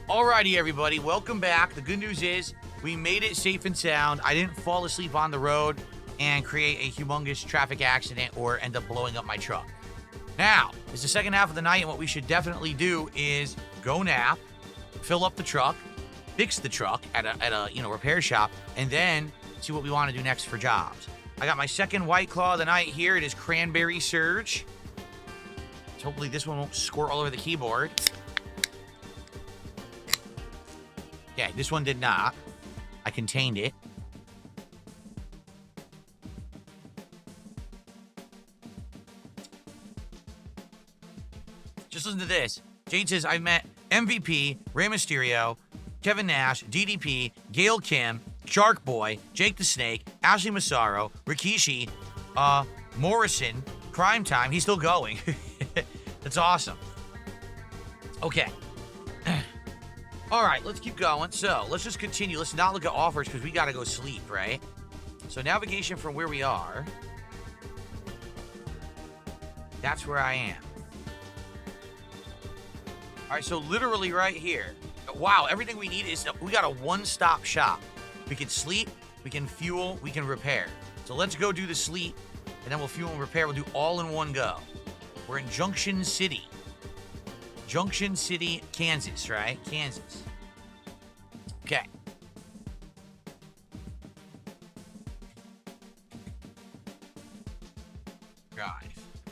Alrighty, everybody, welcome back. The good news is we made it safe and sound. I didn't fall asleep on the road and create a humongous traffic accident or end up blowing up my truck. Now, it's the second half of the night, and what we should definitely do is go nap, fill up the truck, fix the truck at a repair shop, and then see what we want to do next for jobs. I got my second White Claw of the night here. It is Cranberry Surge. So hopefully this one won't squirt all over the keyboard. Okay, this one did not. I contained it. Just listen to this. Jade says, I met MVP, Rey Mysterio, Kevin Nash, DDP, Gail Kim, Shark Boy, Jake the Snake, Ashley Massaro, Rikishi, Morrison, Crime Time. He's still going. That's awesome. Okay. All right, let's keep going. So let's just continue. Let's not look at offers because we got to go sleep, right? So navigation from where we are. That's where I am. All right, so literally right here. Wow, everything we need is, we got a one-stop shop. We can sleep, we can fuel, we can repair. So let's go do the sleep, and then we'll fuel and repair. We'll do all in one go. We're in Junction City. Junction City, Kansas, right? Kansas. Okay.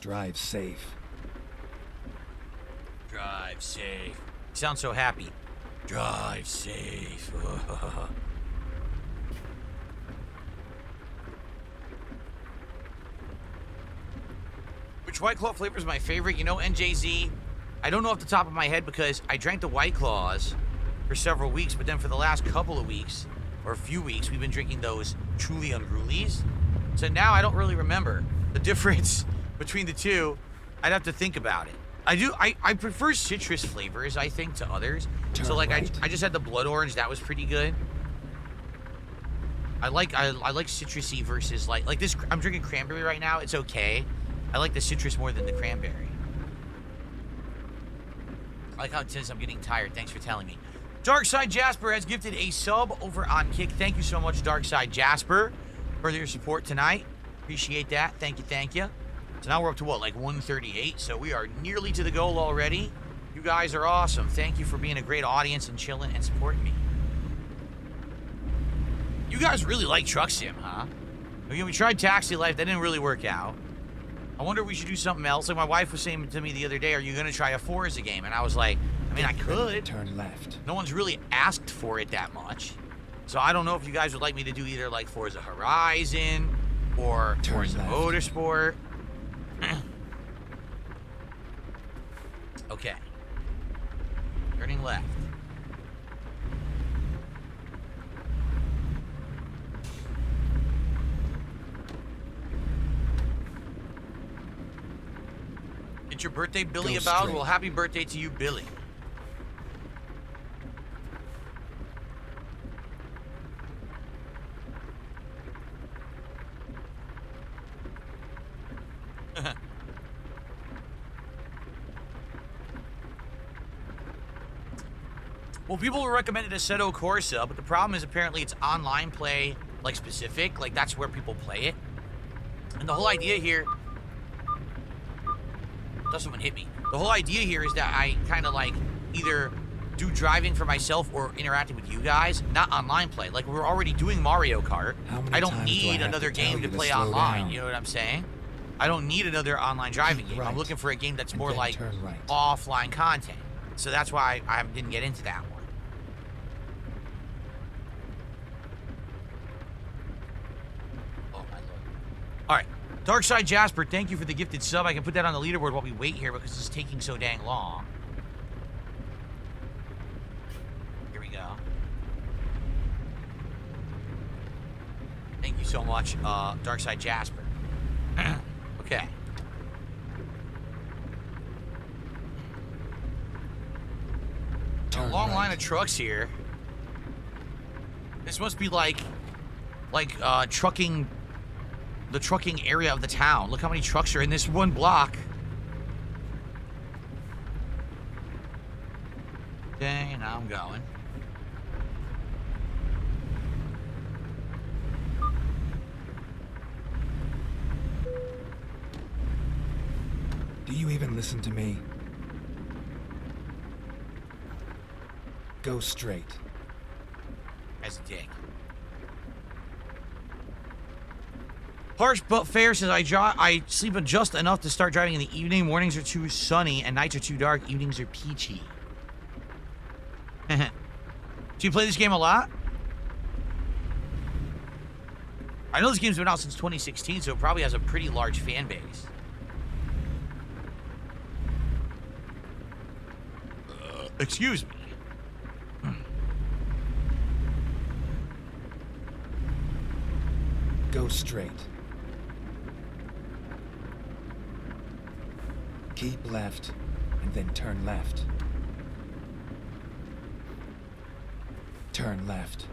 Drive safe. Drive safe. You sound so happy. Drive safe. Which White Claw flavor is my favorite? You know, NJZ, I don't know off the top of my head because I drank the White Claws for several weeks, but then for the last couple of weeks, or a few weeks, we've been drinking those Truly Unrulies. So now I don't really remember the difference between the two. I'd have to think about it. I prefer citrus flavors, I think, to others. So like right. I just had the blood orange, that was pretty good. I like citrusy versus like this. I'm drinking cranberry right now. It's okay. I like the citrus more than the cranberry. I like how it says I'm getting tired. Thanks for telling me. Darkside Jasper has gifted a sub over on Kick. Thank you so much, Darkside Jasper, for your support tonight. Appreciate that. Thank you, thank you. So now we're up to what, like 138? So we are nearly to the goal already. You guys are awesome. Thank you for being a great audience and chilling and supporting me. You guys really like Truck Sim, huh? We tried Taxi Life. That didn't really work out. I wonder if we should do something else. Like my wife was saying to me the other day, are you going to try a Forza game? And I was like, I mean, I could. Turn left. No one's really asked for it that much. So I don't know if you guys would like me to do either like Forza Horizon or Forza Motorsport. Okay. Turning left. It's your birthday, Billy, Go about? straight. Well, happy birthday to you, Billy. Well, people were recommended Assetto Corsa, but the problem is apparently it's online play, like specific, like that's where people play it. And the whole idea here, does someone hit me? The whole idea here is that I kind of like either do driving for myself or interacting with you guys, not online play. Like we're already doing Mario Kart. I don't need another game to play online. You know what I'm saying? I don't need another online driving game. I'm looking for a game that's more like offline content. So that's why I didn't get into that one. Oh my lord. All right. Darkside Jasper, thank you for the gifted sub. I can put that on the leaderboard while we wait here because it's taking so dang long. Here we go. Thank you so much, Darkside Jasper. Okay. A long line of trucks here. This must be like trucking, the trucking area of the town. Look how many trucks are in this one block. Okay, now I'm going. Do you even listen to me? Go straight. As a dick. Harsh but fair says I sleep just enough to start driving in the evening. Mornings are too sunny and nights are too dark. Evenings are peachy. Do you play this game a lot? I know this game's been out since 2016, so it probably has a pretty large fan base. Excuse me. Go straight. Keep left, and then turn left. Turn left.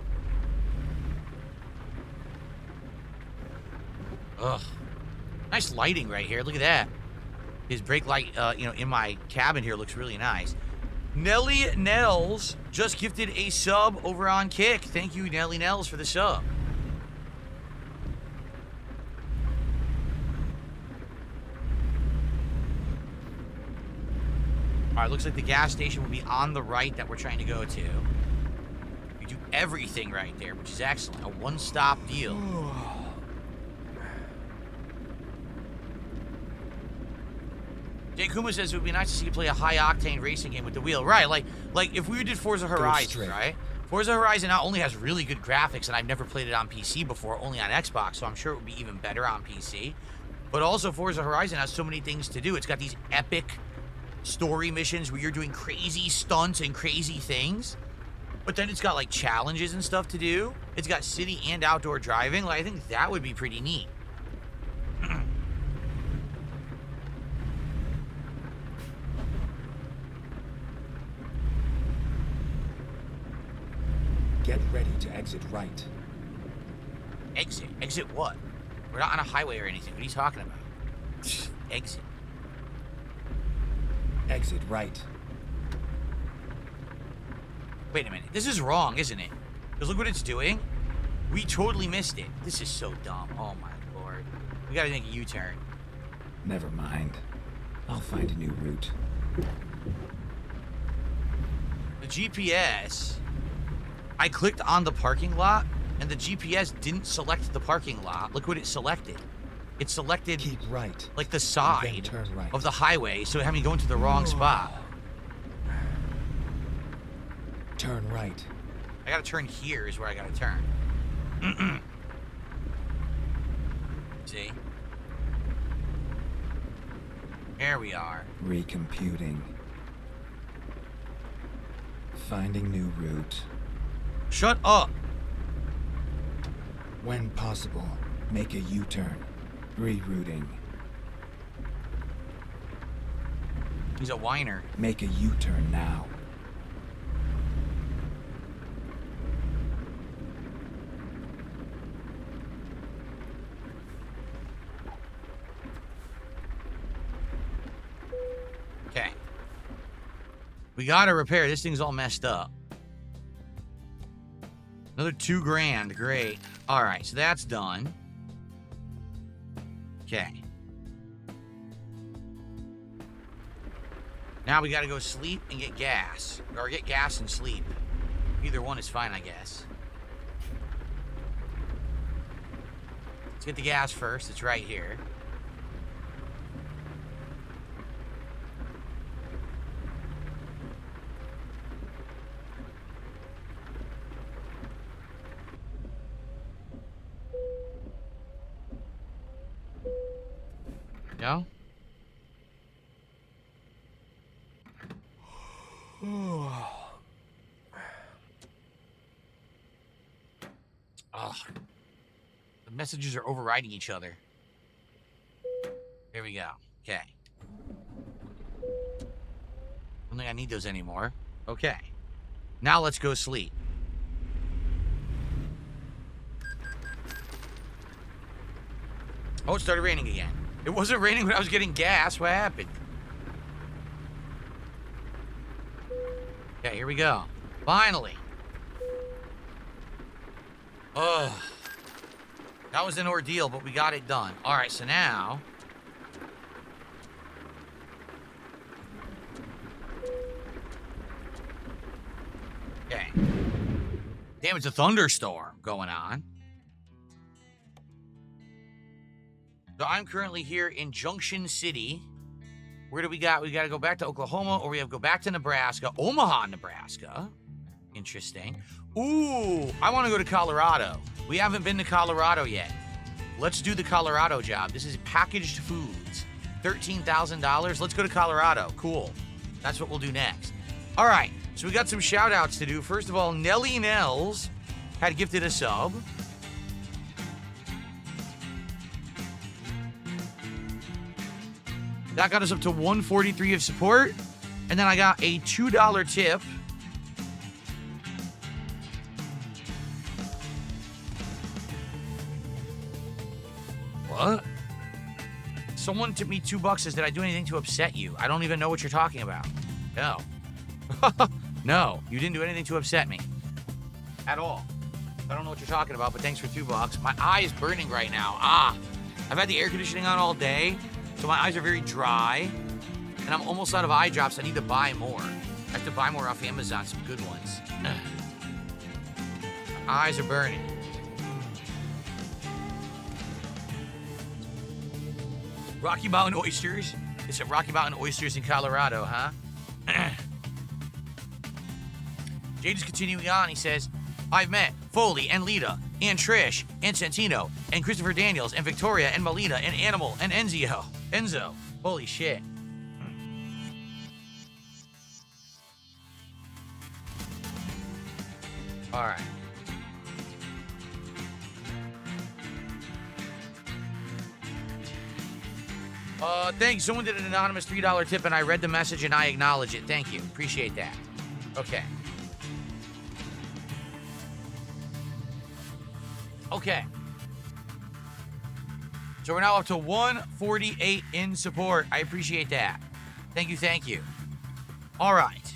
Ugh. Nice lighting right here. Look at that. His brake light, you know, in my cabin here looks really nice. Nelly Nels just gifted a sub over on Kick. Thank you, Nelly Nels, for the sub. All right, looks like the gas station will be on the right that we're trying to go to. We do everything right there, which is excellent. A one-stop deal. Jay Kuma says it would be nice to see you play a high-octane racing game with the wheel. Right, like if we did Forza Horizon, right? Forza Horizon not only has really good graphics, and I've never played it on PC before, only on Xbox, so I'm sure it would be even better on PC. But also, Forza Horizon has so many things to do. It's got these epic story missions where you're doing crazy stunts and crazy things. But then it's got, like, challenges and stuff to do. It's got city and outdoor driving. Like, I think that would be pretty neat. Get ready to exit right. Exit? Exit what? We're not on a highway or anything. What are you talking about? Exit. Exit right. Wait a minute. This is wrong, isn't it? Because look what it's doing. We totally missed it. This is so dumb. Oh, my lord. We gotta make a U-turn. Never mind. I'll find a new route. The GPS... I clicked on the parking lot, and the GPS didn't select the parking lot. Look what it selected. It selected... Keep right. Like the side turn right. of the highway, so it had me going to the wrong spot. Turn right. I gotta turn here is where I gotta turn. See? There we are. Recomputing. Finding new route. Shut up! When possible, make a U-turn. Rerouting. He's a whiner. Make a U-turn now. Okay. We gotta repair. This thing's all messed up. Another $2,000. Great. All right, so that's done. Okay. Now we gotta go sleep and get gas. Or get gas and sleep. Either one is fine, I guess. Let's get the gas first. It's right here. Go. Oh. The messages are overriding each other. There we go. Okay. Don't think I need those anymore. Okay. Now let's go sleep. Oh, it started raining again. It wasn't raining when I was getting gas. What happened? Okay, here we go. Finally. Oh, that was an ordeal, but we got it done. All right, so now... Okay. Damn, it's a thunderstorm going on. So I'm currently here in Junction City. Where do we got? We got to go back to Oklahoma, or we have to go back to Nebraska. Omaha, Nebraska. Interesting. Ooh, I want to go to Colorado. We haven't been to Colorado yet. Let's do the Colorado job. This is packaged foods. $13,000. Let's go to Colorado. Cool. That's what we'll do next. All right. So we got some shout outs to do. First of all, Nelly Nels had gifted a sub. That got us up to 143 of support. And then I got a $2 tip. What? Someone tipped me $2. Says, did I do anything to upset you? I don't even know what you're talking about. No. No, you didn't do anything to upset me. At all. I don't know what you're talking about, but thanks for $2. My eye is burning right now. I've had the air conditioning on all day, so my eyes are very dry, and I'm almost out of eye drops. I need to buy more. I have to buy more off Amazon, some good ones. My eyes are burning. Rocky Mountain Oysters. It's at Rocky Mountain Oysters in Colorado, huh? Jade is continuing on. He says, I've met Foley and Lita and Trish and Santino and Christopher Daniels and Victoria and Melina and Animal and Enzo. Holy shit. All right. Thanks. Someone did an anonymous $3 tip, and I read the message, and I acknowledge it. Thank you. Appreciate that. Okay. Okay. So we're now up to 148 in support. I appreciate that. Thank you, thank you. All right.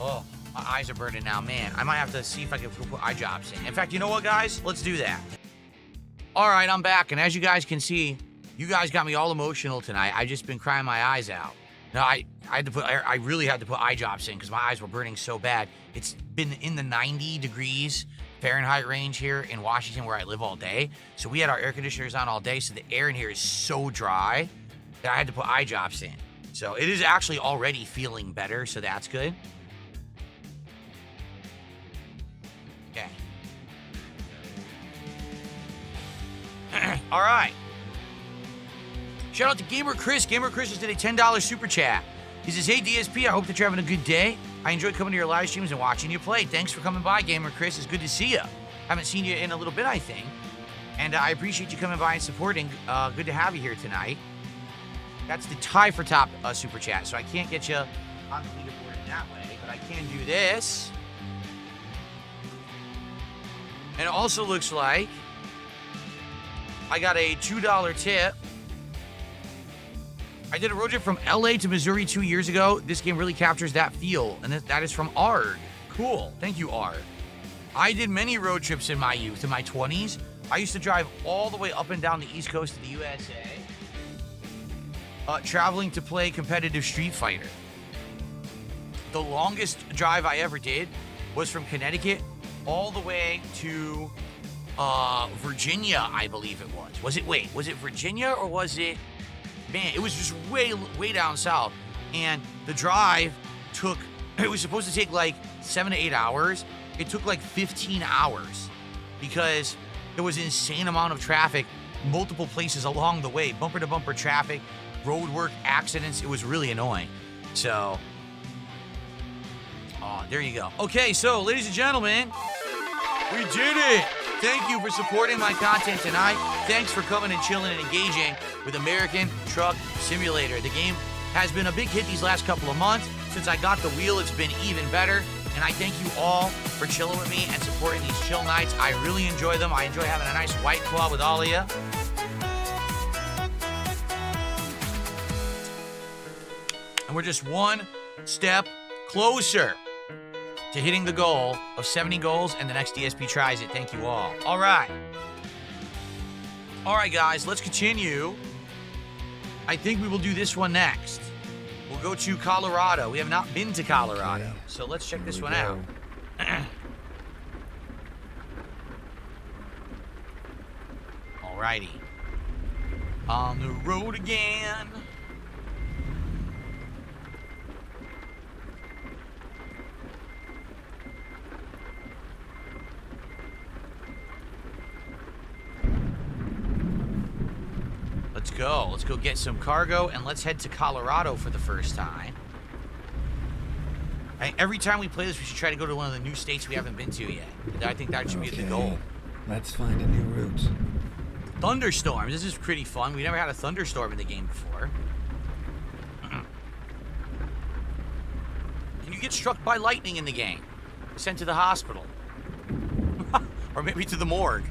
Oh, my eyes are burning now. Man, I might have to see if I can put eye drops in. In fact, you know what, guys? Let's do that. All right, I'm back, and as you guys can see, you guys got me all emotional tonight. I've just been crying my eyes out. No, I really had to put eye drops in because my eyes were burning so bad. It's been in the 90 degrees Fahrenheit range here in Washington where I live all day. So we had our air conditioners on all day, so the air in here is so dry that I had to put eye drops in. So it is actually already feeling better, so that's good. Okay. All right. Shout out to Gamer Chris. Gamer Chris just did a $10 super chat. He says, hey, DSP, I hope that you're having a good day. I enjoy coming to your live streams and watching you play. Thanks for coming by, Gamer Chris. It's good to see you. Haven't seen you in a little bit, I think. And I appreciate you coming by and supporting. Good to have you here tonight. That's the tie for top super chat, so I can't get you on the leaderboard in that way, but I can do this. And it also looks like I got a $2 tip. I did a road trip from LA to Missouri 2 years ago. This game really captures that feel, and that is from Arg. Cool. Thank you, Arg. I did many road trips in my youth, in my 20s. I used to drive all the way up and down the East Coast of the USA, traveling to play competitive Street Fighter. The longest drive I ever did was from Connecticut all the way to Virginia, I believe it was. Was it Virginia or was it... Man, it was just way down south. And the drive took, it was supposed to take like 7 to 8 hours. It took like 15 hours because there was an insane amount of traffic, multiple places along the way, bumper to bumper traffic, road work, accidents. It was really annoying. So, there you go. Okay, so ladies and gentlemen, we did it. Thank you for supporting my content tonight. Thanks for coming and chilling and engaging with American Truck Simulator. The game has been a big hit these last couple of months. Since I got the wheel, it's been even better. And I thank you all for chilling with me and supporting these chill nights. I really enjoy them. I enjoy having a nice White Claw with all of you. And we're just one step closer to hitting the goal of 70 goals, and the next DSP tries it. Thank you all. All right. All right, guys, let's continue. I think we will do this one next. We'll go to Colorado. We have not been to Colorado, Okay. so let's check Here this we one go. out. Alrighty. On the road again. Let's go. Let's go get some cargo, and let's head to Colorado for the first time. Every time we play this, we should try to go to one of the new states we haven't been to yet. I think that should be the goal. Let's find a new route. Thunderstorms. This is pretty fun. We never had a thunderstorm in the game before. Can you get struck by lightning in the game? Sent to the hospital. Or maybe to the morgue.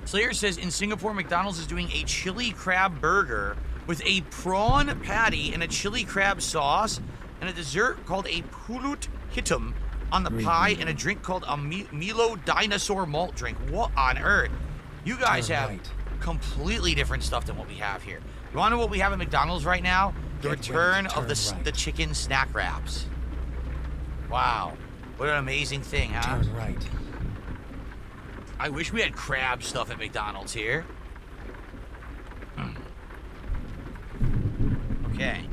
Slayer says, in Singapore, McDonald's is doing a chili crab burger with a prawn patty and a chili crab sauce and a dessert called a pulut hitam on the pie and a drink called a Milo dinosaur malt drink. What on earth? You guys have completely different stuff than what we have here. You want to know what we have at McDonald's right now? The return of the chicken snack wraps. Wow. What an amazing thing, huh? Turn right. I wish we had crab stuff at McDonald's here. Okay.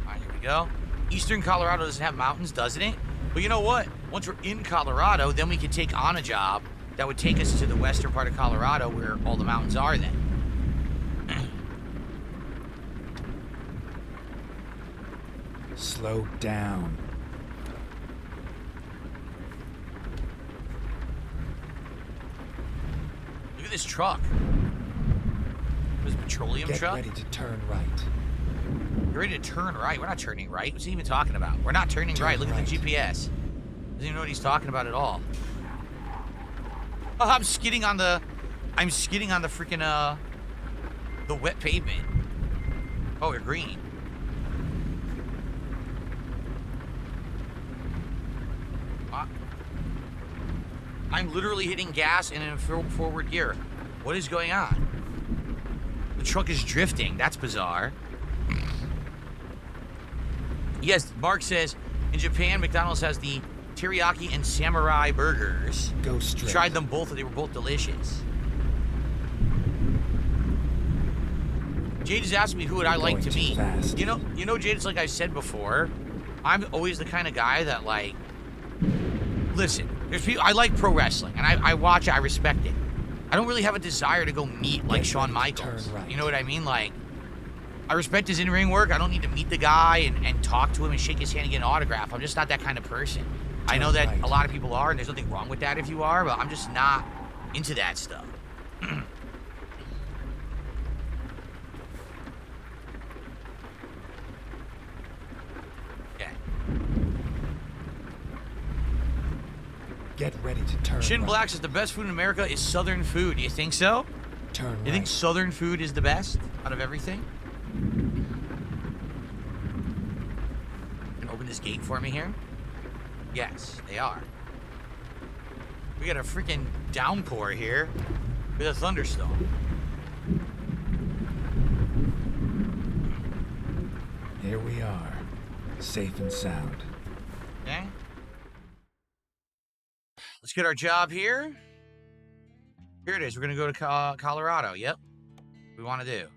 Alright, here we go. Eastern Colorado doesn't have mountains, doesn't it? But you know what? Once we're in Colorado, then we could take on a job that would take us to the western part of Colorado where all the mountains are then. Slow down. Look at this truck. This petroleum Get truck. ready to turn right. You're ready to turn right. We're not turning right. What's he even talking about? We're not turning right. Look at the GPS. Doesn't even know what he's talking about at all. Oh, I'm skidding on the freaking the wet pavement. Oh, we're green. I'm literally hitting gas and in a forward gear. What is going on? The truck is drifting. That's bizarre. Yes, Mark says, in Japan, McDonald's has the teriyaki and samurai burgers. Go straight. Tried them both and they were both delicious. Jade is asking me who would I like to meet. Fast. You know, Jade, it's like I said before, I'm always the kind of guy that, like, listen, there's people, I like pro wrestling, and I watch it, I respect it. I don't really have a desire to go meet, like, Shawn Michaels. Right. You know what I mean? Like, I respect his in-ring work. I don't need to meet the guy and talk to him and shake his hand and get an autograph. I'm just not that kind of person. I know that a lot of people are, and there's nothing wrong with that if you are, but I'm just not into that stuff. Okay. Get ready to turn Shin right. Black says the best food in America is Southern food. Do you think so? Turn right. You think Southern food is the best out of everything? Can open this gate for me here? Yes, they are. We got a freaking downpour here with a thunderstorm. Here we are, safe and sound. Okay. Let's get our job here. Here it is. We're going to go to Colorado. Yep. We want to do.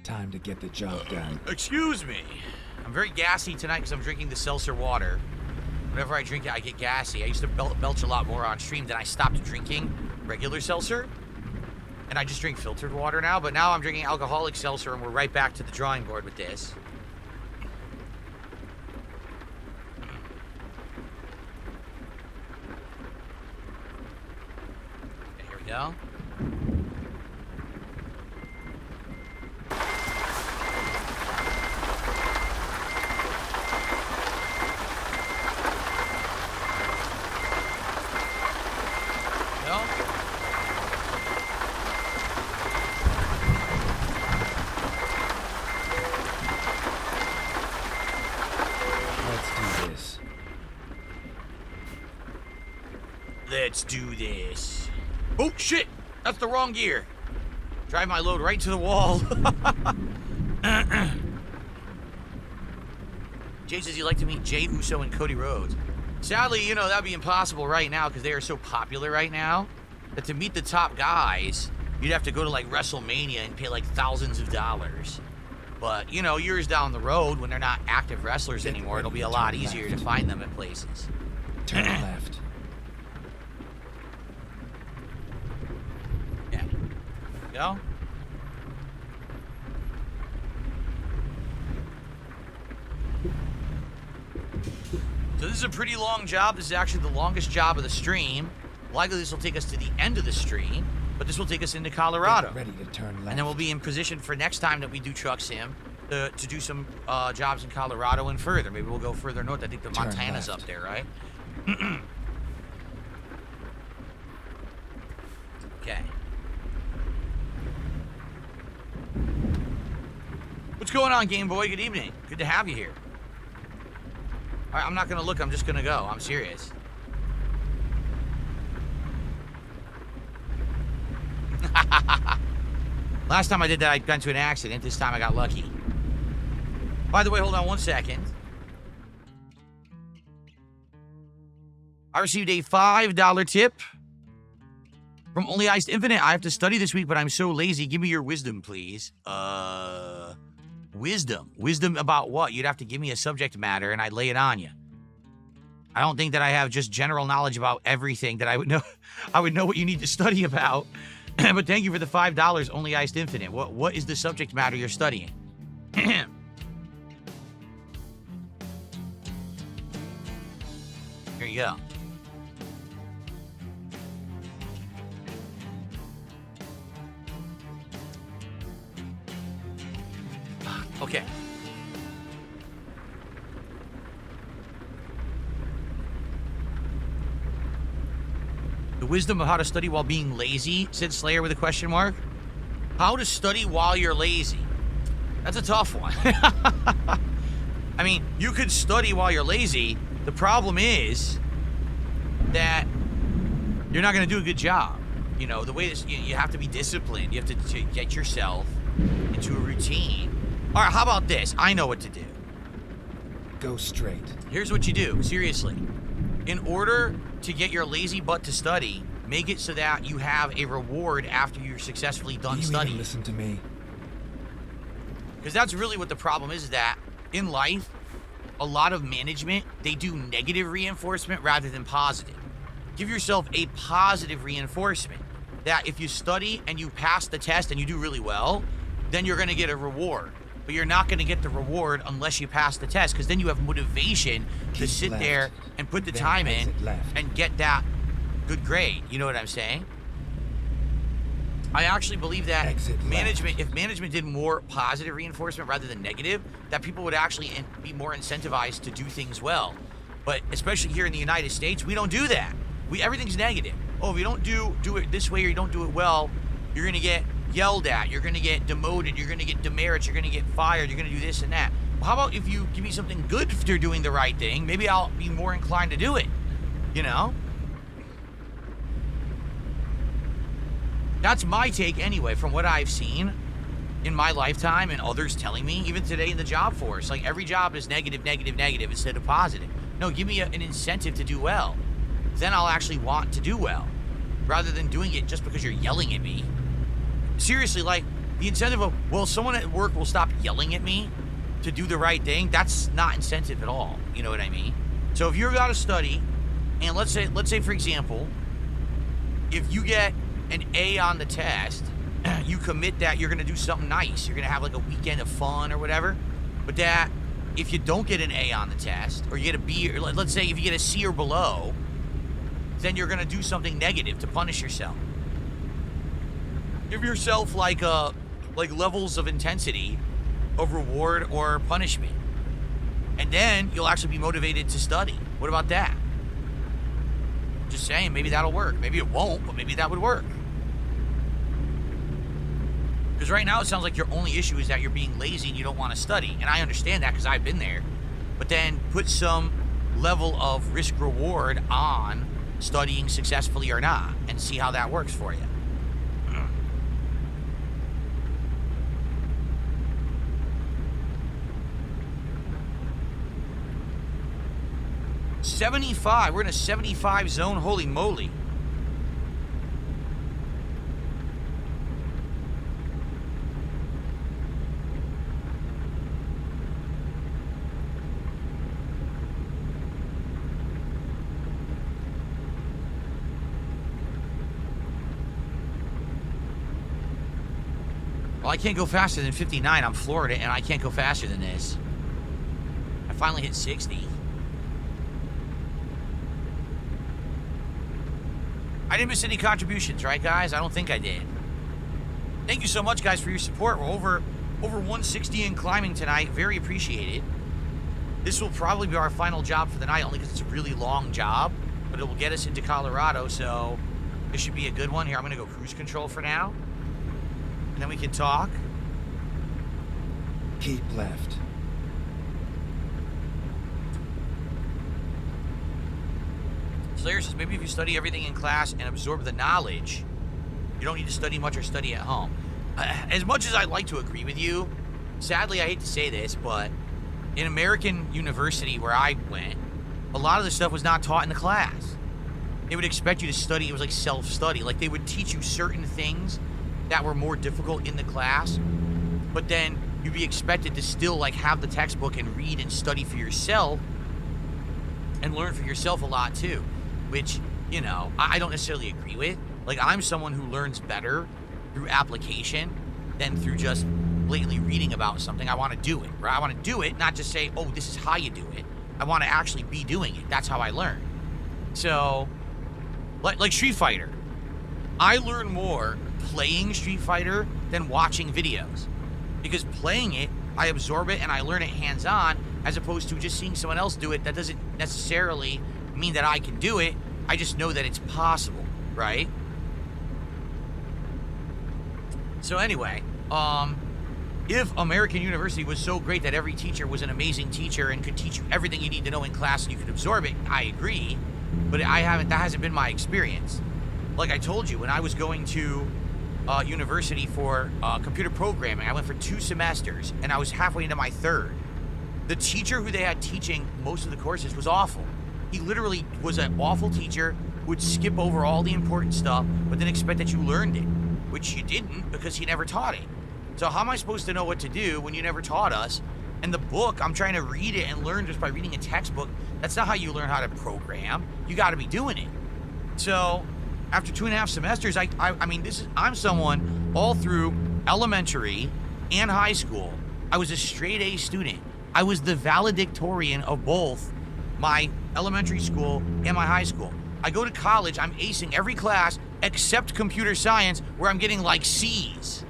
Time to get the job done. Excuse me. I'm very gassy tonight because I'm drinking the seltzer water. Whenever I drink it, I get gassy. I used to belch a lot more on stream, then I stopped drinking regular seltzer. And I just drink filtered water now, but now I'm drinking alcoholic seltzer, and we're right back to the drawing board with this. Okay, here we go. Let's do this. Oh, shit. That's the wrong gear. Drive my load right to the wall. Jay says he'd like to meet Jay Uso and Cody Rhodes. Sadly, you know, that'd be impossible right now because they are so popular right now that to meet the top guys, you'd have to go to like WrestleMania and pay like thousands of dollars. But, you know, years down the road when they're not active wrestlers anymore, it'll be a lot easier to find them at places. Turn left. Yeah. Go. So this is a pretty long job. This is actually the longest job of the stream. Likely this will take us to the end of the stream, but this will take us into Colorado. Get ready to turn left. And then we'll be in position for next time that we do Truck Sim to do some jobs in Colorado and further. Maybe we'll go further north. I think the Turn Montana's left. up there, right? Okay. What's going on, Game Boy? Good evening. Good to have you here. All right, I'm not going to look. I'm just going to go. I'm serious. Last time I did that, I got into an accident. This time I got lucky. By the way, hold on one second. I received a $5 tip from Only Iced Infinite. I have to study this week, but I'm so lazy. Give me your wisdom, please. Wisdom. Wisdom about what? You'd have to give me a subject matter, and I'd lay it on you. I don't think that I have just general knowledge about everything that I would know. I would know what you need to study about. But thank you for the $5, Only Iced Infinite. What is the subject matter you're studying? Here you go. Okay. The wisdom of how to study while being lazy, said Slayer with a question mark. How to study while you're lazy. That's a tough one. I mean, you could study while you're lazy. The problem is that you're not going to do a good job. You know, the way this, you have to be disciplined. You have to get yourself into a routine. All right, how about this? I know what to do. Go straight. Here's what you do, seriously. In order to get your lazy butt to study, make it so that you have a reward after you're successfully done studying. Even listen to me. Because that's really what the problem is that in life, a lot of management, they do negative reinforcement rather than positive. Give yourself a positive reinforcement that if you study and you pass the test and you do really well, then you're going to get a reward. But you're not going to get the reward unless you pass the test, because then you have motivation to sit left, there and put the then time in exit left. and get that good grade. You know what I'm saying? I actually believe that Exit management, if management did more positive reinforcement rather than negative, that people would actually be more incentivized to do things well. But especially here in the United States, we don't do that. Everything's negative. Oh, if you don't do it this way or you don't do it well, you're going to get yelled at, you're going to get demoted, you're going to get demerits, you're going to get fired, you're going to do this and that. Well, how about if you give me something good for doing the right thing? Maybe I'll be more inclined to do it, you know? That's my take anyway, from what I've seen in my lifetime and others telling me, even today in the job force. Like, every job is negative, negative, negative instead of positive. No, give me an incentive to do well. Then I'll actually want to do well, rather than doing it just because you're yelling at me. Seriously, like, the incentive of, well, someone at work will stop yelling at me to do the right thing, that's not incentive at all. You know what I mean? So if you're about to study, and let's say for example, if you get an A on the test, you commit that you're going to do something nice. You're going to have like a weekend of fun or whatever. But that if you don't get an A on the test, or you get a B, or let's say if you get a C or below, then you're going to do something negative to punish yourself. Give yourself like levels of intensity of reward or punishment. And then you'll actually be motivated to study. What about that? Just saying, maybe that'll work. Maybe it won't, but maybe that would work. Because right now it sounds like your only issue is that you're being lazy and you don't want to study. And I understand that because I've been there. But then put some level of risk reward on studying successfully or not, and see how that works for you. 75. We're in a 75 zone. Holy moly. Well, I can't go faster than 59. I'm floored it, and I can't go faster than this. I finally hit 60. I didn't miss any contributions, right, guys? I don't think I did. Thank you so much, guys, for your support. We're over 160 and climbing tonight. Very appreciated. This will probably be our final job for the night, only because it's a really long job, but it will get us into Colorado, so this should be a good one. Here, I'm going to go cruise control for now, and then we can talk. Keep left. Slayer says, maybe if you study everything in class and absorb the knowledge, you don't need to study much or study at home. As much as I'd like to agree with you, sadly, I hate to say this, but in American university where I went, a lot of the stuff was not taught in the class. They would expect you to study. It was like self-study. Like, they would teach you certain things that were more difficult in the class, but then you'd be expected to still, like, have the textbook and read and study for yourself and learn for yourself a lot, too. Which, you know, I don't necessarily agree with. Like, I'm someone who learns better through application than through just blatantly reading about something. I want to do it, right? I want to do it, not just say, oh, this is how you do it. I want to actually be doing it. That's how I learn. So, like Street Fighter. I learn more playing Street Fighter than watching videos. Because playing it, I absorb it and I learn it hands-on, as opposed to just seeing someone else do it. That doesn't necessarily mean that I can do it. I just know that it's possible, right? So anyway, if American University was so great that every teacher was an amazing teacher and could teach you everything you need to know in class and you could absorb it, I agree. But that hasn't been my experience. Like I told you, when I was going to university for computer programming, I went for 2 semesters and I was halfway into my 3rd. The teacher who they had teaching most of the courses was awful. He literally was an awful teacher who would skip over all the important stuff, but then expect that you learned it, which you didn't because he never taught it. So how am I supposed to know what to do when you never taught us? And the book, I'm trying to read it and learn just by reading a textbook. That's not how you learn how to program. You got to be doing it. So after 2.5 semesters, I'm someone all through elementary and high school. I was a straight A student. I was the valedictorian of both my elementary school and my high school. I go to college, I'm acing every class except computer science, where I'm getting like C's.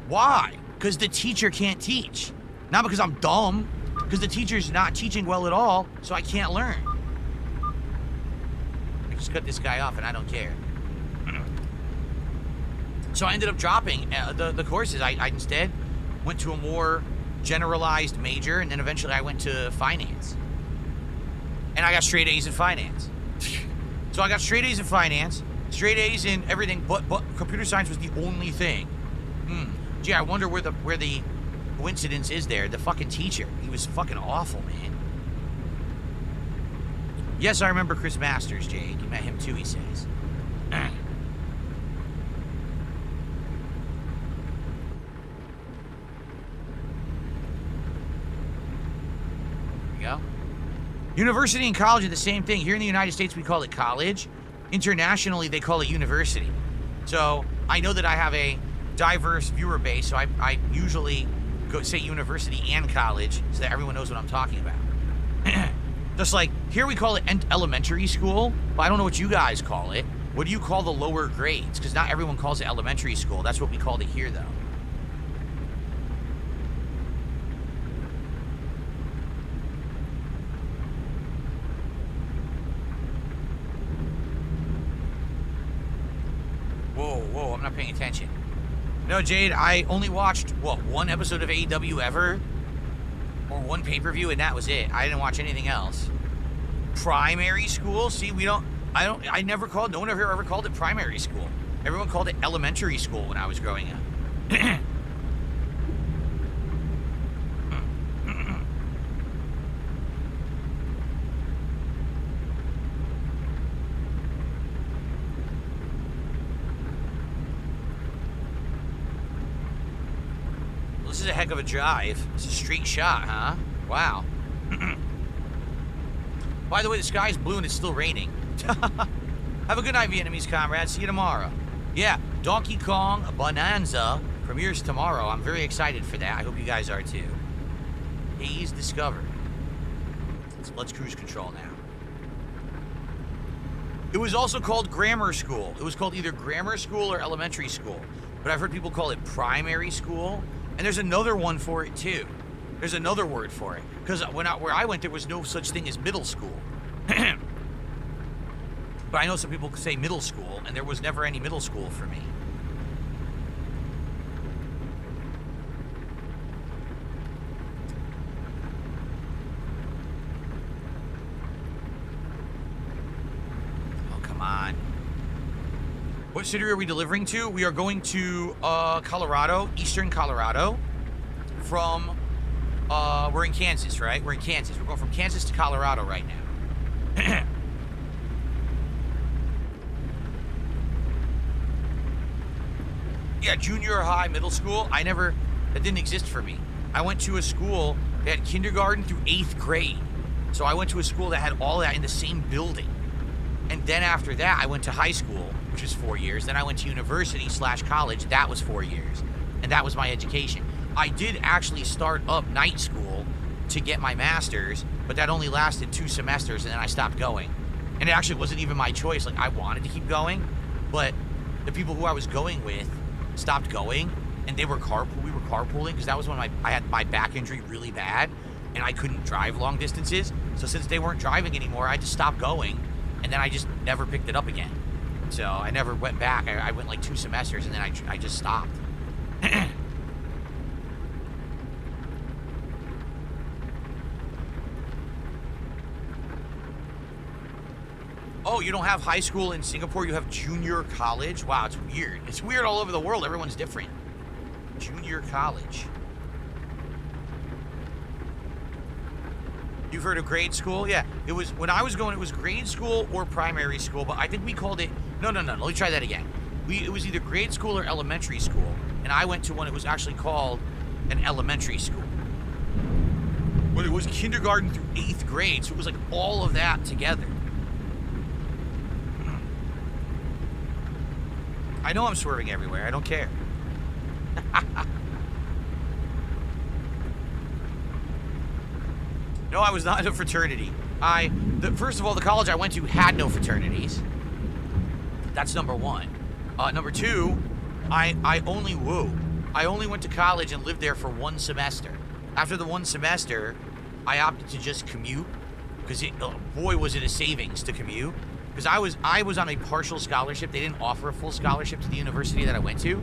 Why? Because the teacher can't teach. Not because I'm dumb, because the teacher's not teaching well at all, so I can't learn. I just cut this guy off and I don't care. So I ended up dropping the courses. I instead went to a more generalized major, and then eventually I went to finance. And I got straight A's in finance. So I got straight A's in finance, straight A's in everything, but computer science was the only thing. Gee, I wonder where the coincidence is there. The fucking teacher. He was fucking awful, man. Yes, I remember Chris Masters, Jake. You met him too, he says. There we go. University and college are the same thing. Here in the United States, we call it college. Internationally, they call it university. So I know that I have a diverse viewer base, so I usually say university and college so that everyone knows what I'm talking about. Just like, here we call it elementary school, but I don't know what you guys call it. What do you call the lower grades? Because not everyone calls it elementary school. That's what we called it here, though. Whoa, I'm not paying attention. No, Jade, I only watched, one episode of AEW ever? Or one pay-per-view, and that was it. I didn't watch anything else. Primary school? See, we don't I never called, no one ever called it primary school. Everyone called it elementary school when I was growing up. This is a heck of a drive. It's a straight shot, huh? Wow. By the way, the sky's blue and it's still raining. Have a good night, Vietnamese comrades. See you tomorrow. Yeah, Donkey Kong Bonanza premieres tomorrow. I'm very excited for that. I hope you guys are too. Haze discovered. So let's cruise control now. It was also called grammar school. It was called either grammar school or elementary school. But I've heard people call it primary school. And there's another one for it too. There's another word for it. Because where I went, there was no such thing as middle school. But I know some people say middle school, and there was never any middle school for me. Oh, come on. What city are we delivering to? We are going to Colorado, eastern Colorado, from, we're in Kansas, right? We're in Kansas. We're going from Kansas to Colorado right now. Yeah, junior high, middle school, that didn't exist for me. I went to a school that had kindergarten through 8th grade. So I went to a school that had all that in the same building. And then after that, I went to high school, which was 4 years. Then I went to university / college. That was 4 years. And that was my education. I did actually start up night school to get my master's, but that only lasted 2 semesters, and then I stopped going. And it actually wasn't even my choice. Like, I wanted to keep going, but the people who I was going with stopped going, and we were carpooling, because that was when I had my back injury really bad, and I couldn't drive long distances. So since they weren't driving anymore, I just stopped going, and then I just never picked it up again. So I never went back. I went like 2 semesters, and then I just stopped. Oh, you don't have high school in Singapore, you have junior college? Wow, it's weird. It's weird all over the world. Everyone's different. Junior college. You've heard of grade school? Yeah, it was, when I was going, it was grade school or primary school, but I think we called it, no, let me try that again. It was either grade school or elementary school, and I went to one, it was actually called an elementary school. But it was kindergarten through 8th grade, so it was like all of that together. I know I'm swerving everywhere. I don't care. No, I was not in a fraternity. First of all, the college I went to had no fraternities. That's number one. Number two, I only went to college and lived there for 1 semester. After the 1 semester, I opted to just commute, because boy, was it a savings to commute. Because I was on a partial scholarship. They didn't offer a full scholarship to the university that I went to.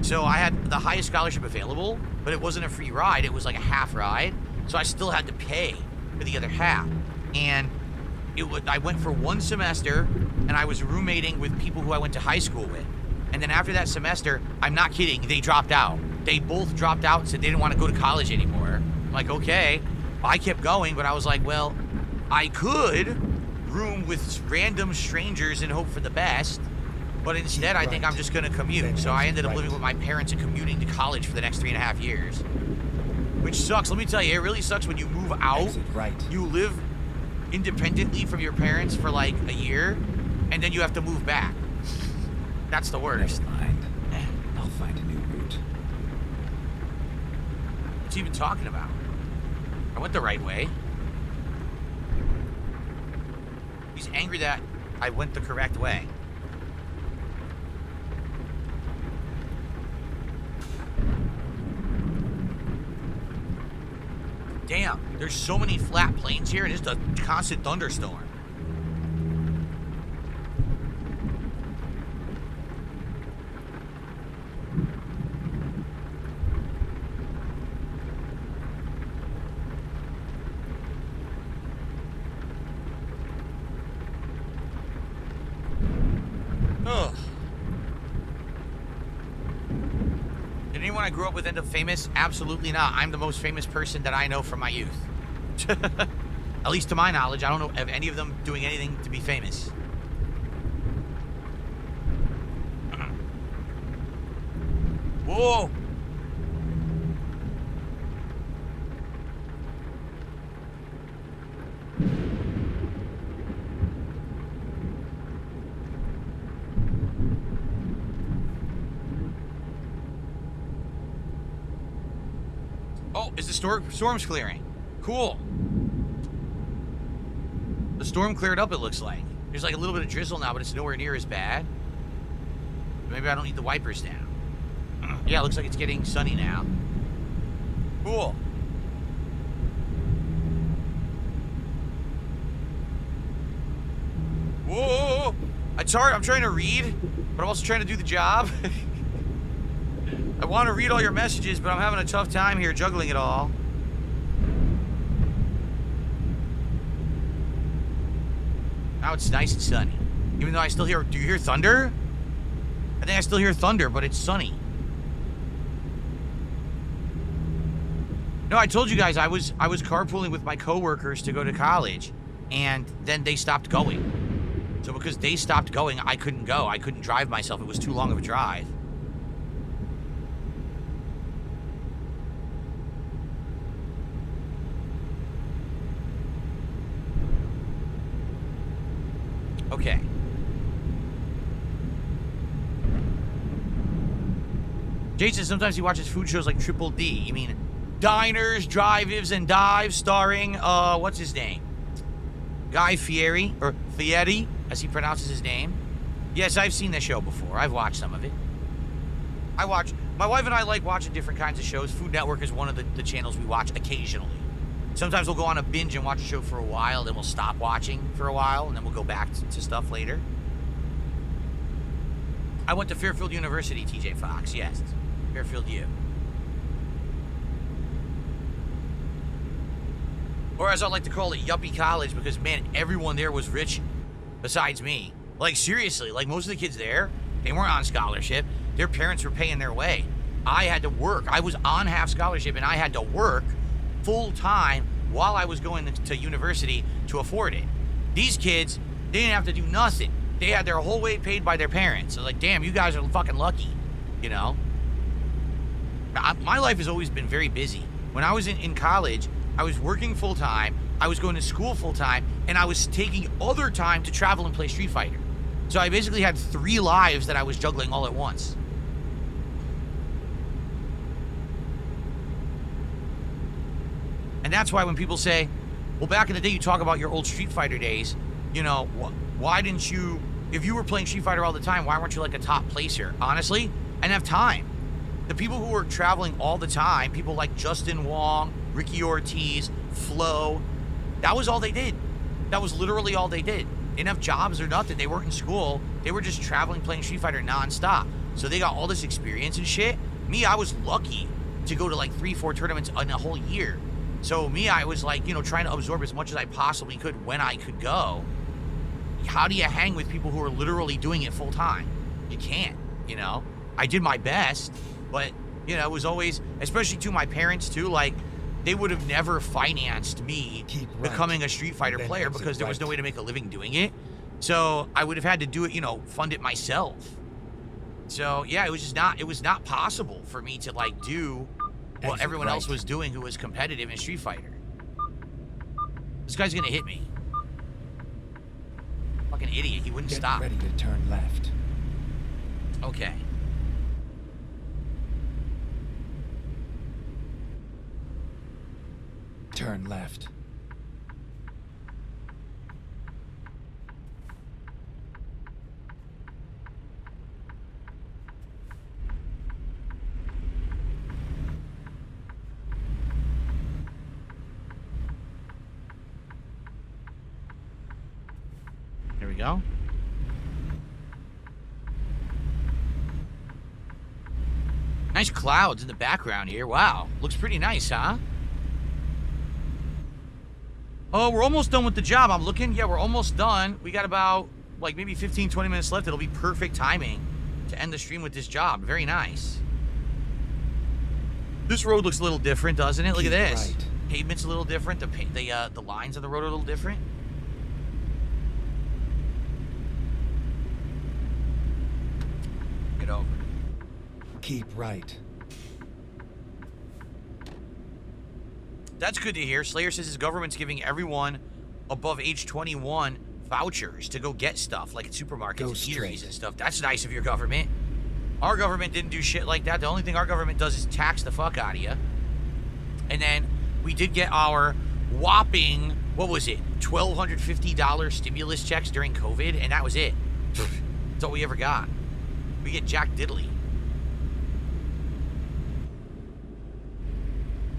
So I had the highest scholarship available, but it wasn't a free ride. It was like a half ride. So I still had to pay for the other half. And I went for 1 semester, and I was roommating with people who I went to high school with. And then after that semester, I'm not kidding, they dropped out. They both dropped out and said they didn't want to go to college anymore. I'm like, okay. I kept going, but I was like, well, I could room with random strangers and hope for the best, but instead I think I'm just gonna commute. So I ended up living with my parents and commuting to college for the next 3.5 years, which sucks. Let me tell you, it really sucks when you move out. You live independently from your parents for like a year, and then you have to move back. That's the worst. Never mind. I'll find a new route. What's he even talking about? I went the right way. He's angry that I went the correct way. Damn, there's so many flat plains here, and it's a constant thunderstorm. anyone I grew up with end up famous? Absolutely not. I'm the most famous person that I know from my youth. At least to my knowledge, I don't know of any of them doing anything to be famous. Whoa! Oh, is the storm's clearing? Cool. The storm cleared up, it looks like. There's like a little bit of drizzle now, but it's nowhere near as bad. Maybe I don't need the wipers down. Yeah, it looks like it's getting sunny now. Cool. Whoa! It's hard. I'm trying to read, but I'm also trying to do the job. I want to read all your messages, but I'm having a tough time here juggling it all. Now it's nice and sunny. Even though I still hear... Do you hear thunder? I think I still hear thunder, but it's sunny. No, I told you guys I was carpooling with my coworkers to go to college, and then they stopped going. So because they stopped going, I couldn't go. I couldn't drive myself. It was too long of a drive. Okay. Jason, sometimes he watches food shows like Triple D. You mean Diners, Drive-Ins, and Dives, starring, what's his name? Guy Fieri, or Fieri, as he pronounces his name. Yes, I've seen the show before. I've watched some of it. My wife and I like watching different kinds of shows. Food Network is one of the channels we watch occasionally. Sometimes we'll go on a binge and watch a show for a while, then we'll stop watching for a while, and then we'll go back to stuff later. I went to Fairfield University, TJ Fox, yes. Fairfield U. Or as I like to call it, yuppie college, because, man, everyone there was rich besides me. Like, seriously, like, most of the kids there, they weren't on scholarship. Their parents were paying their way. I had to work. I was on half scholarship, and I had to work full-time while I was going to university to afford it. These kids, they didn't have to do nothing. They had their whole way paid by their parents. So, like, damn, you guys are fucking lucky, you know? My life has always been very busy. When I was in college, I was working full-time, I was going to school full-time, and I was taking other time to travel and play Street Fighter. So I basically had 3 lives that I was juggling all at once. And that's why when people say, well, back in the day, you talk about your old Street Fighter days, you know, why didn't you, if you were playing Street Fighter all the time, why weren't you like a top placer? Honestly, I didn't have time. The people who were traveling all the time, people like Justin Wong, Ricky Ortiz, Flo, that was all they did. That was literally all they did. They didn't have jobs or nothing. They weren't in school. They were just traveling, playing Street Fighter nonstop. So they got all this experience and shit. Me, I was lucky to go to like 3-4 tournaments in a whole year. So me, I was like, you know, trying to absorb as much as I possibly could when I could go. How do you hang with people who are literally doing it full time? You can't, you know? I did my best, but, you know, it was always, especially to my parents too, like, they would have never financed me becoming a Street Fighter player because there was no way to make a living doing it. So I would have had to do it, you know, fund it myself. So yeah, it was just not, it was not possible for me to like do what everyone else was doing who was competitive in Street Fighter. This guy's gonna hit me. Fucking idiot, he wouldn't stop. Ready to turn left. Okay. Turn left. There we go. Nice clouds in the background here. Wow. Looks pretty nice, huh? Oh, we're almost done with the job. I'm looking. Yeah, we're almost done. We got about, like, maybe 15, 20 minutes left. It'll be perfect timing to end the stream with this job. Very nice. This road looks a little different, doesn't it? Look at this. Right. Pavement's a little different. The lines of the road are a little different. Get over. Keep right. That's good to hear. Slayer says his government's giving everyone above age 21 vouchers to go get stuff, like at supermarkets and eateries and stuff. That's nice of your government. Our government didn't do shit like that. The only thing our government does is tax the fuck out of you. And then we did get our whopping, what was it, $1,250 stimulus checks during COVID, and that was it. That's all we ever got. We get Jack Diddley.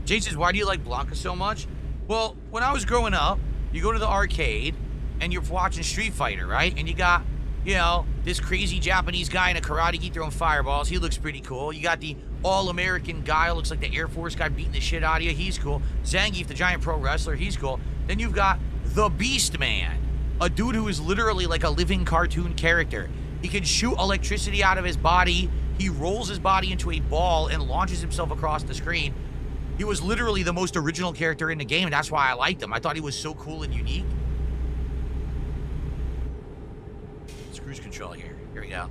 Jane says, why do you like Blanca so much? Well, when I was growing up, you go to the arcade and you're watching Street Fighter, right? And you got, you know, this crazy Japanese guy in a karate gi throwing fireballs. He looks pretty cool. You got the all-American guy who looks like the Air Force guy beating the shit out of you. He's cool. Zangief, the giant pro wrestler, he's cool. Then you've got the Beast Man, a dude who is literally like a living cartoon character. He can shoot electricity out of his body. He rolls his body into a ball and launches himself across the screen. He was literally the most original character in the game, and that's why I liked him. I thought he was so cool and unique. It's cruise control here. Here we go.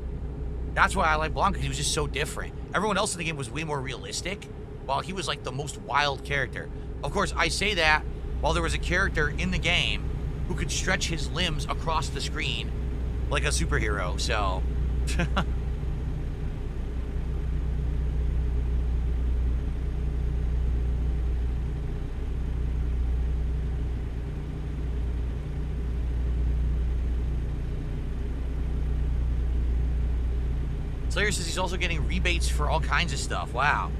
That's why I like Blanca, because he was just so different. Everyone else in the game was way more realistic, while he was like the most wild character. Of course, I say that while there was a character in the game who could stretch his limbs across the screen like a superhero, so... Slayer says he's also getting rebates for all kinds of stuff. Wow.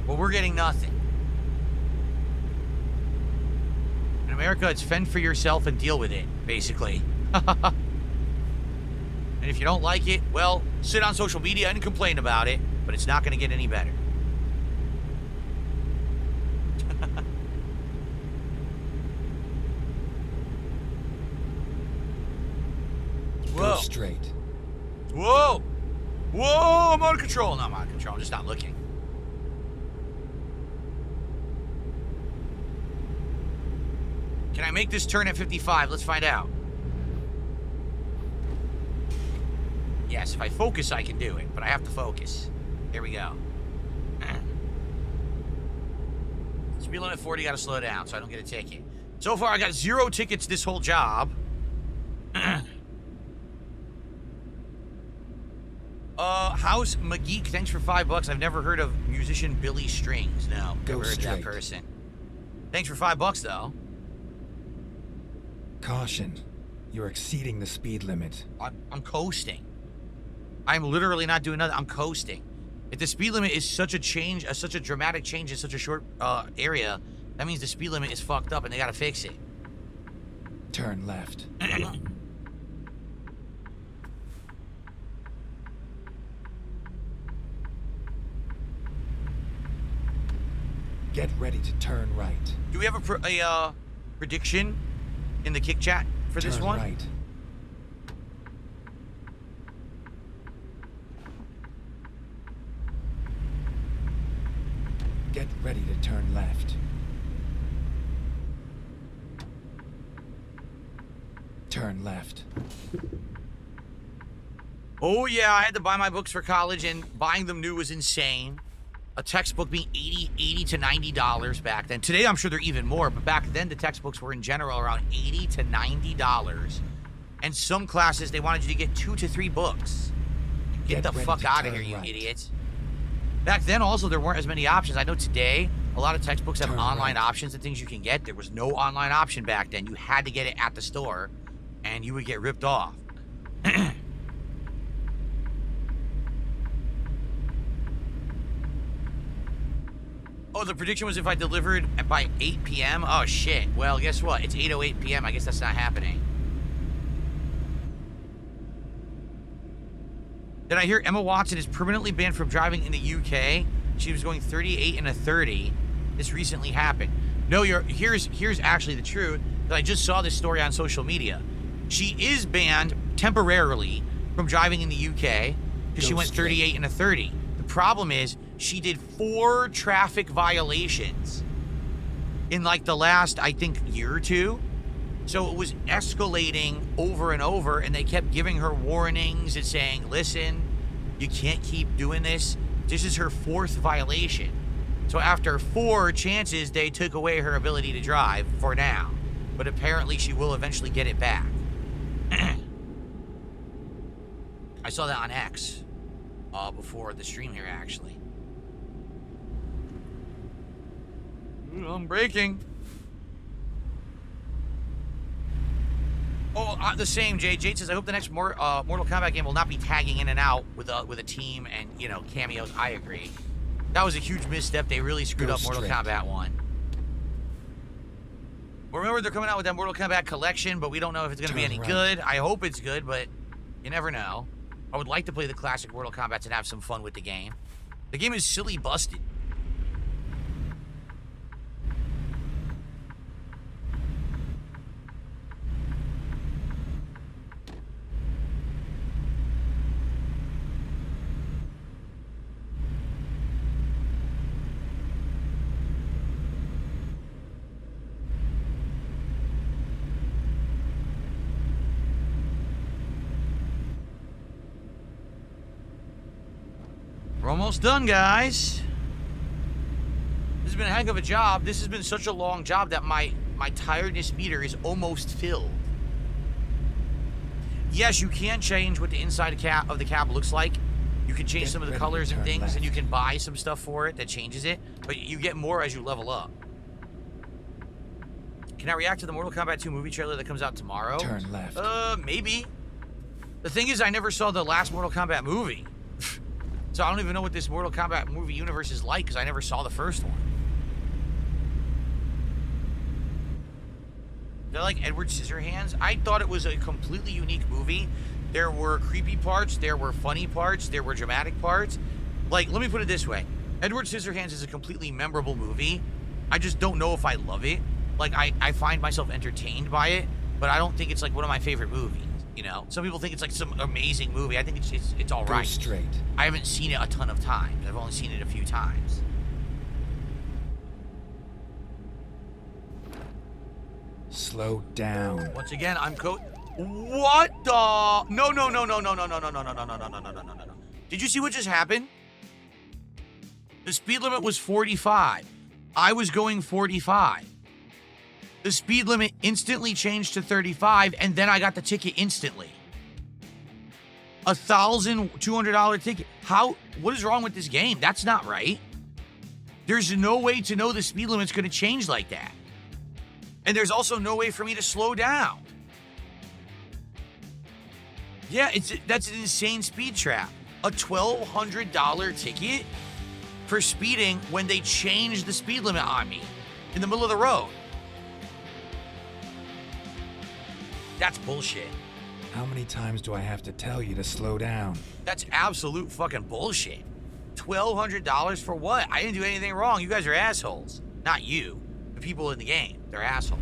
Well, we're getting nothing. In America, it's fend for yourself and deal with it, basically. And if you don't like it, well, sit on social media and complain about it, but it's not going to get any better. Go straight. Whoa! Whoa, I'm out of control. No, I'm out of control. I'm just not looking. Can I make this turn at 55? Let's find out. Yes, if I focus, I can do it, but I have to focus. Here we go. Speed limit 40, gotta slow down so I don't get a ticket. So far, I got 0 tickets this whole job. House McGeek, thanks for $5. I've never heard of musician Billy Strings. No, never heard of that person. Thanks for $5 though. Caution. You're exceeding the speed limit. I'm coasting. I'm literally not doing nothing. I'm coasting. If the speed limit is such a change, such a dramatic change in such a short area, that means the speed limit is fucked up and they gotta fix it. Turn left. Get ready to turn right. Do we have a prediction in the kick chat for this one? Turn right. Get ready to turn left. Turn left. Oh yeah, I had to buy my books for college, and buying them new was insane. A textbook being $80 to $90 back then. Today, I'm sure they're even more, but back then, the textbooks were in general around $80 to $90. And some classes, they wanted you to get 2 to 3 books. Get the fuck out of here, you idiots. Back then, also, there weren't as many options. I know today, a lot of textbooks have online options and things you can get. There was no online option back then. You had to get it at the store, and you would get ripped off. Oh, the prediction was if I delivered by 8 p.m.? Oh, shit. Well, guess what? It's 8:08 p.m. I guess that's not happening. Did I hear Emma Watson is permanently banned from driving in the UK? She was going 38 and a 30. This recently happened. No, here's actually the truth. I just saw this story on social media. She is banned temporarily from driving in the UK because she went 38 and a 30. The problem is she did 4 traffic violations in like the last, I think, year or two. So it was escalating over and over, and they kept giving her warnings and saying, listen, you can't keep doing this. This is her 4th violation. So after 4 chances, they took away her ability to drive for now. But apparently she will eventually get it back. I saw that on X before the stream here, actually. Ooh, I'm braking. Oh, the same, Jade. Jade says, I hope the next Mortal Kombat game will not be tagging in and out with a team and, you know, cameos. I agree. That was a huge misstep. They really screwed up Mortal Kombat 1. Remember, they're coming out with that Mortal Kombat collection, but we don't know if it's going to be any good. I hope it's good, but you never know. I would like to play the classic Mortal Kombat and have some fun with the game. The game is silly busted. We're almost done, guys. This has been a heck of a job. This has been such a long job that my tiredness meter is almost filled. Yes, you can change what the inside of the cab looks like. You can change some of the colors and things, and you can buy some stuff for it that changes it, but you get more as you level up. Can I react to the Mortal Kombat 2 movie trailer that comes out tomorrow? Turn left. Maybe. The thing is, I never saw the last Mortal Kombat movie. So I don't even know what this Mortal Kombat movie universe is like because I never saw the first one. They're like Edward Scissorhands. I thought it was a completely unique movie. There were creepy parts, there were funny parts, there were dramatic parts. Like, let me put it this way. Edward Scissorhands is a completely memorable movie. I just don't know if I love it. Like, I find myself entertained by it, but I don't think it's like one of my favorite movies. You know, some people think it's like some amazing movie. I think it's all right. Go straight. I haven't seen it a ton of times. I've only seen it a few times. Slow down. Once again, I'm What the? No. Did you see what just happened? The speed limit was 45. I was going 45. The speed limit instantly changed to 35, and then I got the ticket instantly. $1,200 ticket. What is wrong with this game? That's not right. There's no way to know the speed limit's going to change like that. And there's also no way for me to slow down. Yeah, that's an insane speed trap. A $1,200 ticket for speeding when they changed the speed limit on me in the middle of the road. That's bullshit. How many times do I have to tell you to slow down? That's absolute fucking bullshit. $1,200 for what? I didn't do anything wrong. You guys are assholes. Not you. The people in the game. They're assholes.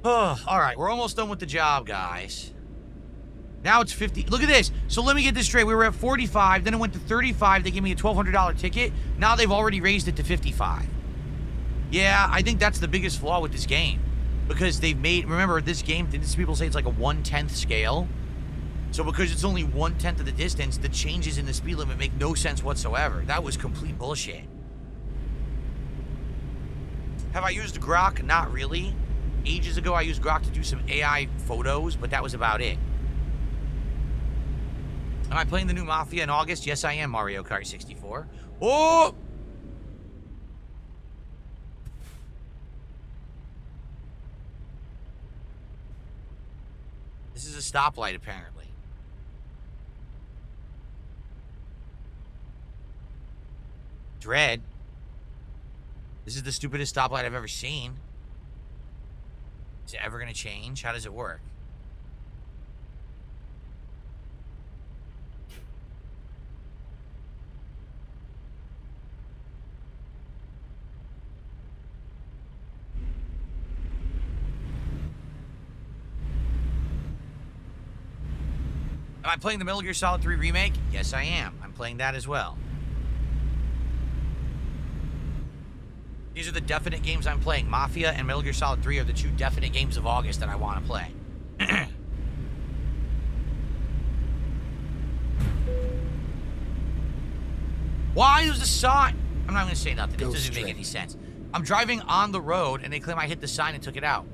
Oh, all right. We're almost done with the job, guys. Now it's 50. Look at this. So let me get this straight. We were at 45. Then it went to 35. They gave me a $1,200 ticket. Now they've already raised it to 55. Yeah, I think that's the biggest flaw with this game. Because they've made, remember, this game, didn't people say it's like a 1/10 scale? So because it's only 1/10 of the distance, the changes in the speed limit make no sense whatsoever. That was complete bullshit. Have I used Grok? Not really. Ages ago, I used Grok to do some AI photos, but that was about it. Am I playing the new Mafia in August? Yes, I am, Mario Kart 64. Oh! This is a stoplight, apparently. It's red. This is the stupidest stoplight I've ever seen. Is it ever going to change? How does it work? Am I playing the Metal Gear Solid 3 remake? Yes, I am. I'm playing that as well. These are the definite games I'm playing. Mafia and Metal Gear Solid 3 are the 2 definite games of August that I want to play. Why is the sign? I'm not going to say nothing. This doesn't make any sense. I'm driving on the road, and they claim I hit the sign and took it out.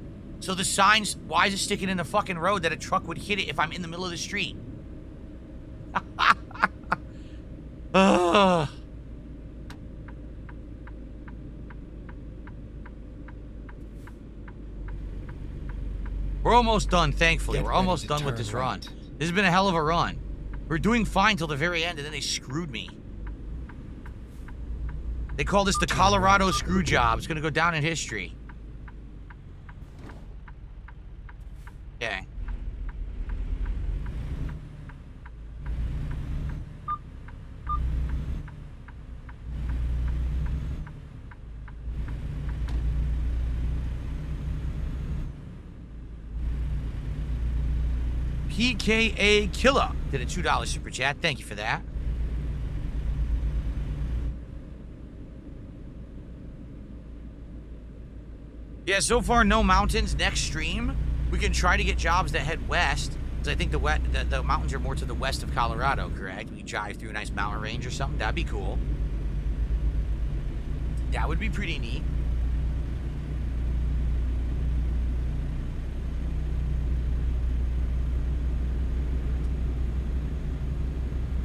So the signs, why is it sticking in the fucking road that a truck would hit it if I'm in the middle of the street? We're almost done, thankfully. We're almost done with this run. This has been a hell of a run. We're doing fine till the very end, and then they screwed me. They call this the Colorado screw job. It's going to go down in history. Okay. PKA Killer did a $2 super chat. Thank you for that. Yeah, so far no mountains. Next stream, we can try to get jobs that head west. Because I think the mountains are more to the west of Colorado, correct? We drive through a nice mountain range or something. That'd be cool. That would be pretty neat.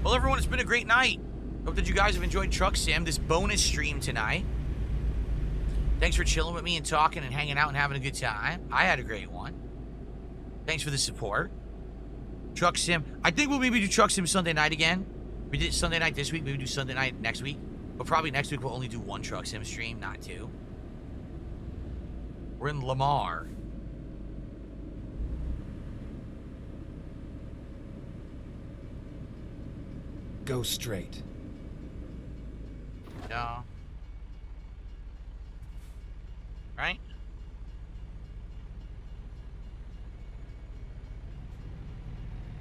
Well, everyone, it's been a great night. Hope that you guys have enjoyed Truck Sim, this bonus stream tonight. Thanks for chilling with me and talking and hanging out and having a good time. I had a great one. Thanks for the support. Truck Sim. I think we'll maybe do Truck Sim Sunday night again. We did Sunday night this week. Maybe do Sunday night next week. But probably next week we'll only do 1 Truck Sim stream, not 2. We're in Lamar. Go straight. No. Right?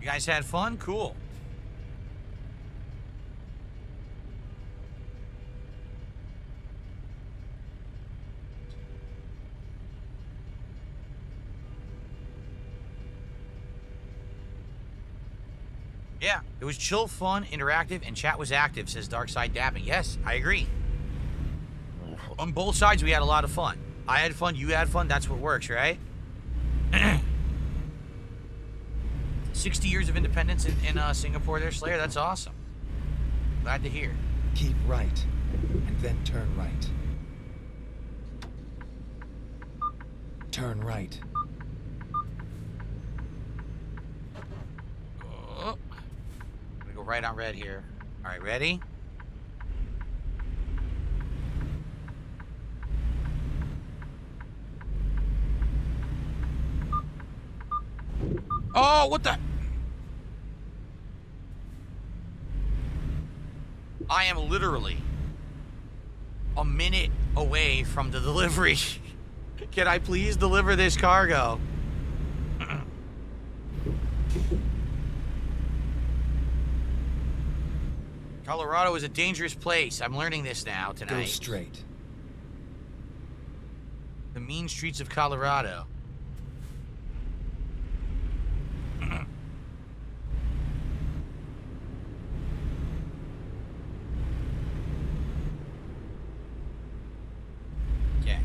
You guys had fun? Cool. Yeah, it was chill, fun, interactive, and chat was active, says Darkside Dabbing. Yes, I agree. On both sides, we had a lot of fun. I had fun, you had fun, that's what works, right? 60 years of independence in Singapore there, Slayer, that's awesome. Glad to hear. Keep right, and then turn right. Turn right. Oh. I'm gonna go right on red here. All right, ready? Oh, what the? I am literally a minute away from the delivery. Can I please deliver this cargo? Colorado is a dangerous place. I'm learning this now tonight. Go straight. The mean streets of Colorado. Okay.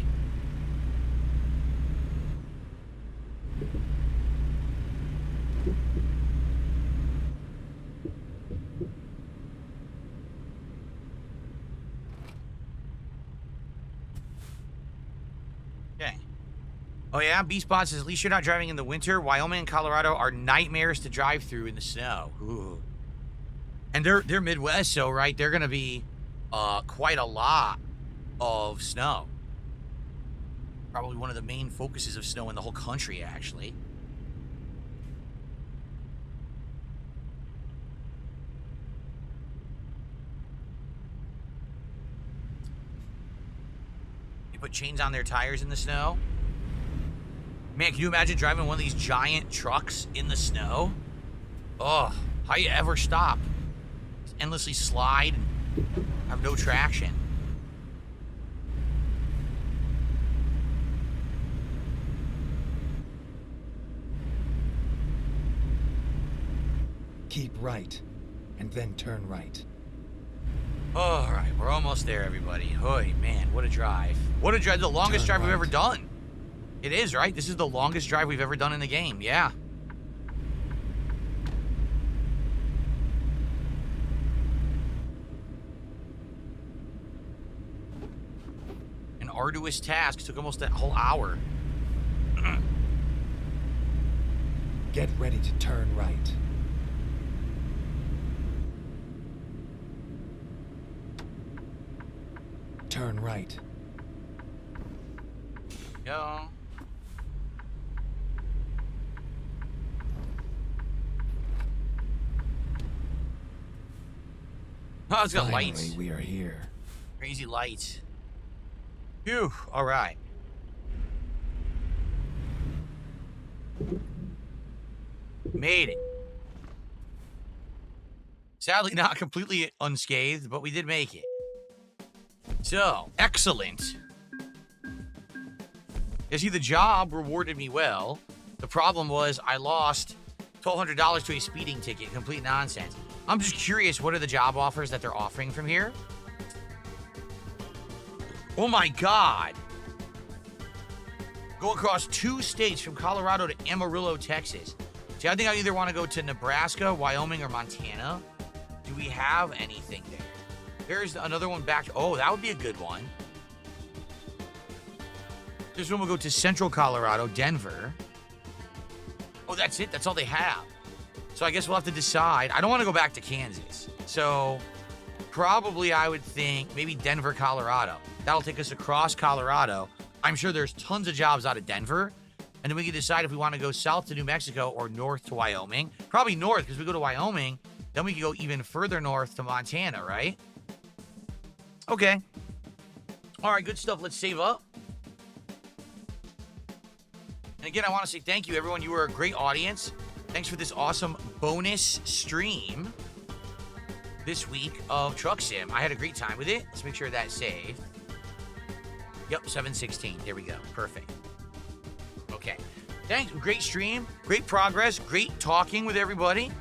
Okay. Oh yeah, B-Spot says, at least you're not driving in the winter. Wyoming and Colorado are nightmares to drive through in the snow. Ooh. And they're Midwest, so right, they're gonna be quite a lot of snow. Probably one of the main focuses of snow in the whole country, actually. They put chains on their tires in the snow. Man, can you imagine driving one of these giant trucks in the snow? Oh, How you ever stop? Just endlessly slide and have no traction. Keep right, and then turn right. All right, we're almost there, everybody. Hoy, man, what a drive. What a drive. The longest drive we've ever done. It is, right? This is the longest drive we've ever done in the game. Yeah. An arduous task. Took almost that whole hour. Get ready to turn right. Turn right. Go. Oh, it's got Finally, lights. we are here. Crazy lights. Phew. All right. Made it. Sadly, not completely unscathed, but we did make it. So, excellent. You see, the job rewarded me well. The problem was I lost $1,200 to a speeding ticket. Complete nonsense. I'm just curious, what are the job offers that they're offering from here? Oh my God. Go across 2 states from Colorado to Amarillo, Texas. See, I think I either want to go to Nebraska, Wyoming, or Montana. Do we have anything there? There's another one back. Oh, that would be a good one. This one will go to Central Colorado, Denver. Oh, that's it. That's all they have. So I guess we'll have to decide. I don't want to go back to Kansas. So probably I would think maybe Denver, Colorado. That'll take us across Colorado. I'm sure there's tons of jobs out of Denver. And then we can decide if we want to go south to New Mexico or north to Wyoming. Probably north, because we go to Wyoming. Then we can go even further north to Montana, right? Okay. All right, good stuff. Let's save up. And again, I want to say thank you, everyone. You were a great audience. Thanks for this awesome bonus stream this week of Truck Sim. I had a great time with it. Let's make sure that's saved. Yep, 7:16. There we go. Perfect. Okay. Thanks. Great stream. Great progress. Great talking with everybody.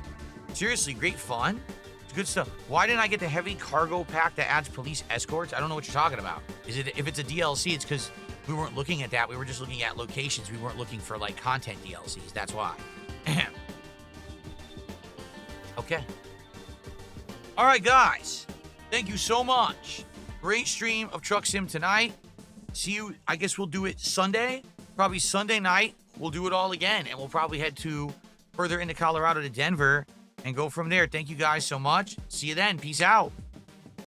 Seriously, great fun. It's good stuff. Why didn't I get the heavy cargo pack that adds police escorts? I don't know what you're talking about. Is it if it's a DLC, it's because we weren't looking at that. We were just looking at locations. We weren't looking for like content DLCs. That's why. Okay. All right, guys. Thank you so much. Great stream of Truck Sim tonight. See you. I guess we'll do it Sunday. Probably Sunday night. We'll do it all again. And we'll probably head to further into Colorado to Denver and go from there. Thank you guys so much. See you then. Peace out.